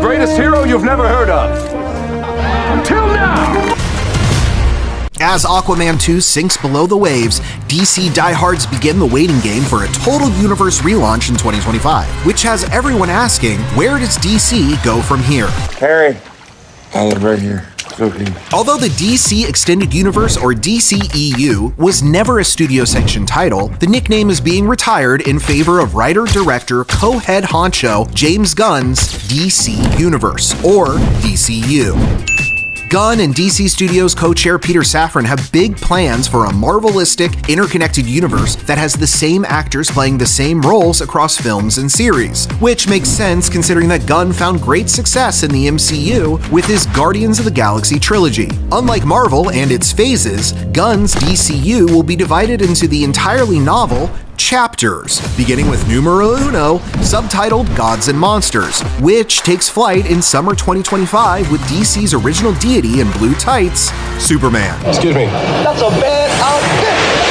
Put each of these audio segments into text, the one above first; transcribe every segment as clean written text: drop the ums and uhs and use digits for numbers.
greatest hero you've never heard of. Until now! As Aquaman 2 sinks below the waves, DC diehards begin the waiting game for a Total Universe relaunch in 2025, which has everyone asking, where does DC go from here? Harry, I live right here. Okay. Although the DC Extended Universe, or DCEU, was never a studio-sanctioned title, the nickname is being retired in favor of writer-director co-head honcho James Gunn's DC Universe, or DCU. Gunn and DC Studios co-chair Peter Safran have big plans for a Marvelistic, interconnected universe that has the same actors playing the same roles across films and series, which makes sense considering that Gunn found great success in the MCU with his Guardians of the Galaxy trilogy. Unlike Marvel and its phases, Gunn's DCU will be divided into the entirely novel chapters, beginning with numero uno, subtitled Gods and Monsters, which takes flight in summer 2025 with DC's original deity in blue tights, Superman. Excuse me. That's a bad outfit.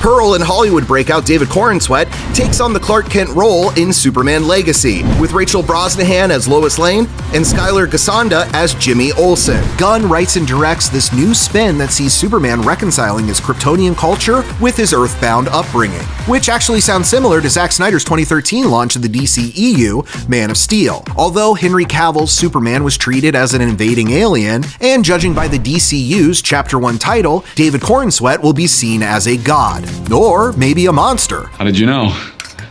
Pearl and Hollywood breakout David Corenswet takes on the Clark Kent role in Superman Legacy, with Rachel Brosnahan as Lois Lane and Skylar Gasanda as Jimmy Olsen. Gunn writes and directs this new spin that sees Superman reconciling his Kryptonian culture with his Earthbound upbringing, which actually sounds similar to Zack Snyder's 2013 launch of the DCEU, Man of Steel. Although Henry Cavill's Superman was treated as an invading alien, and judging by the DCU's Chapter 1 title, David Corenswet will be seen as a god. Or maybe a monster. How did you know?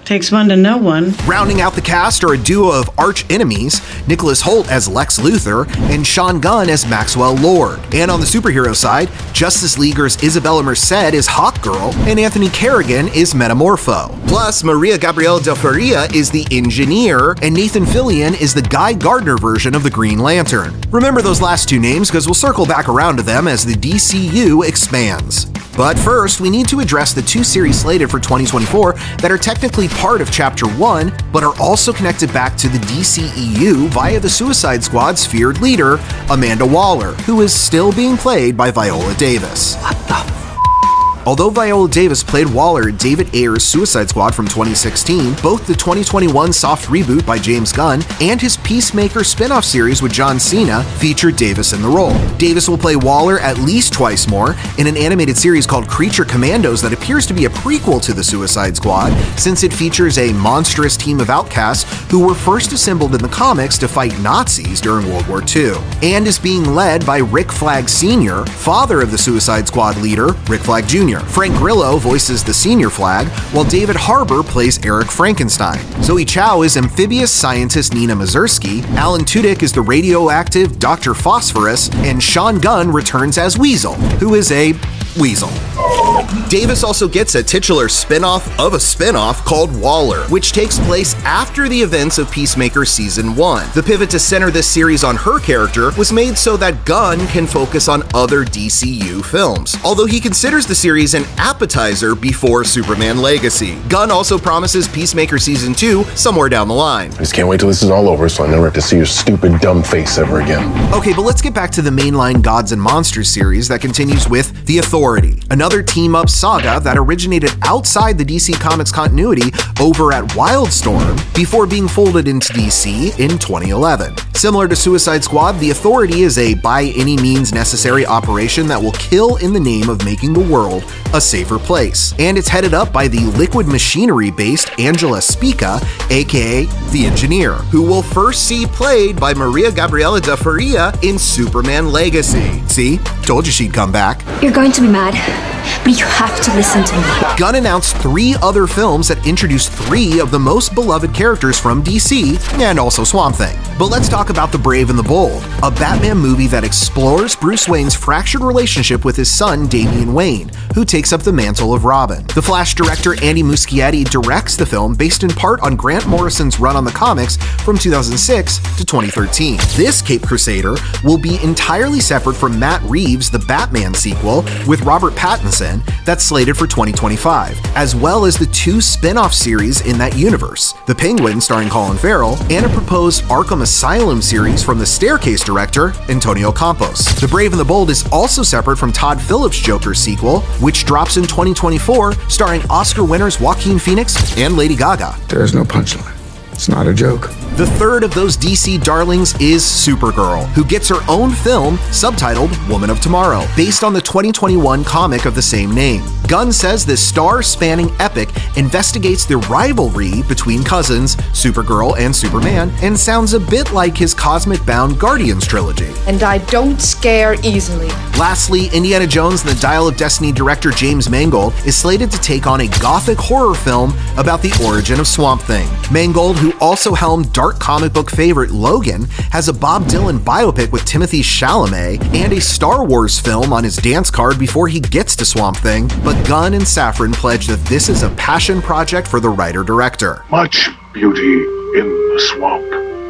Takes one to know one. Rounding out the cast are a duo of arch-enemies, Nicholas Hoult as Lex Luthor and Sean Gunn as Maxwell Lord. And on the superhero side, Justice Leaguer's Isabella Merced is Hawkgirl, and Anthony Carrigan is Metamorpho. Plus, Maria Gabriela Del Faria is the Engineer, and Nathan Fillion is the Guy Gardner version of the Green Lantern. Remember those last two names because we'll circle back around to them as the DCU expands. But first, we need to address the two series slated for 2024 that are technically part of Chapter 1, but are also connected back to the DCEU via the Suicide Squad's feared leader, Amanda Waller, who is still being played by Viola Davis. What the Although Viola Davis played Waller in David Ayer's Suicide Squad from 2016, both the 2021 soft reboot by James Gunn and his Peacemaker spin-off series with John Cena featured Davis in the role. Davis will play Waller at least twice more in an animated series called Creature Commandos that appears to be a prequel to the Suicide Squad, since it features a monstrous team of outcasts who were first assembled in the comics to fight Nazis during World War II, and is being led by Rick Flag Sr., father of the Suicide Squad leader, Rick Flag Jr. Frank Grillo voices the Senior Flag, while David Harbour plays Eric Frankenstein. Zoe Chow is amphibious scientist Nina Mazursky, Alan Tudyk is the radioactive Dr. Phosphorus, and Sean Gunn returns as Weasel, who is a weasel. Davis also gets a titular spin-off of a spin-off called Waller, which takes place after the events of Peacemaker Season 1. The pivot to center this series on her character was made so that Gunn can focus on other DCU films, although he considers the series an appetizer before Superman Legacy. Gunn also promises Peacemaker Season 2 somewhere down the line. I just can't wait till this is all over so I never have to see your stupid, dumb face ever again. Okay, but let's get back to the mainline Gods and Monsters series that continues with The Authority, another team-up saga that originated outside the DC Comics continuity over at Wildstorm before being folded into DC in 2011. Similar to Suicide Squad, The Authority is a by any means necessary operation that will kill in the name of making the world a safer place. And it's headed up by the Liquid Machinery-based Angela Spica, aka The Engineer, who we'll first see played by Maria Gabriela de Faria in Superman Legacy. See? Told you she'd come back. You're going to be mad, but you have to listen to me. Gunn announced 3 other films that introduced 3 of the most beloved characters from DC, and also Swamp Thing. But let's talk about The Brave and the Bold, a Batman movie that explores Bruce Wayne's fractured relationship with his son Damian Wayne, who takes up the mantle of Robin. The Flash director Andy Muschietti directs the film based in part on Grant Morrison's run on the comics from 2006 to 2013. This Caped Crusader will be entirely separate from Matt Reeves' The Batman sequel with Robert Pattinson that's slated for 2025, as well as the 2 spin-off series in that universe, The Penguin starring Colin Farrell, and a proposed Arkham Asylum series from the Staircase director Antonio Campos. The Brave and the Bold is also separate from Todd Phillips' Joker sequel, which drops in 2024, starring Oscar winners Joaquin Phoenix and Lady Gaga. There's no punchline. It's not a joke. The third of those DC darlings is Supergirl, who gets her own film subtitled Woman of Tomorrow, based on the 2021 comic of the same name. Gunn says this star-spanning epic investigates the rivalry between cousins, Supergirl and Superman, and sounds a bit like his cosmic-bound Guardians trilogy. And I don't scare easily. Lastly, Indiana Jones and the Dial of Destiny director James Mangold is slated to take on a gothic horror film about the origin of Swamp Thing. Mangold, who also helmed dark comic book favorite Logan, has a Bob Dylan biopic with Timothée Chalamet and a Star Wars film on his dance card before he gets to Swamp Thing, but Gunn and Safran pledge that this is a passion project for the writer-director. Much beauty in the swamp,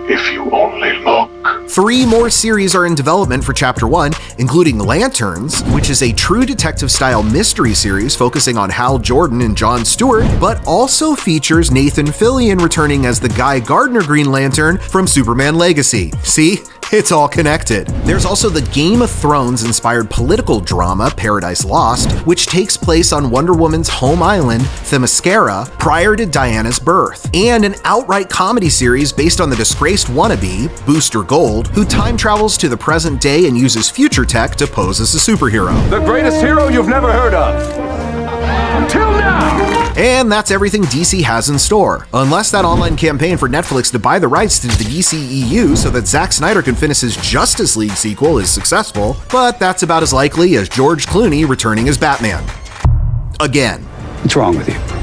if you only look. 3 more series are in development for Chapter 1, including Lanterns, which is a true detective-style mystery series focusing on Hal Jordan and Jon Stewart, but also features Nathan Fillion returning as the Guy Gardner Green Lantern from Superman Legacy. See? It's all connected. There's also the Game of Thrones-inspired political drama Paradise Lost, which takes place on Wonder Woman's home island, Themyscira, prior to Diana's birth, and an outright comedy series based on the disgraced wannabe, Booster Gold, who time travels to the present day and uses future tech to pose as a superhero. The greatest hero you've never heard of. Until now! And that's everything DC has in store. Unless that online campaign for Netflix to buy the rights to the DCEU so that Zack Snyder can finish his Justice League sequel is successful, but that's about as likely as George Clooney returning as Batman. Again. What's wrong with you?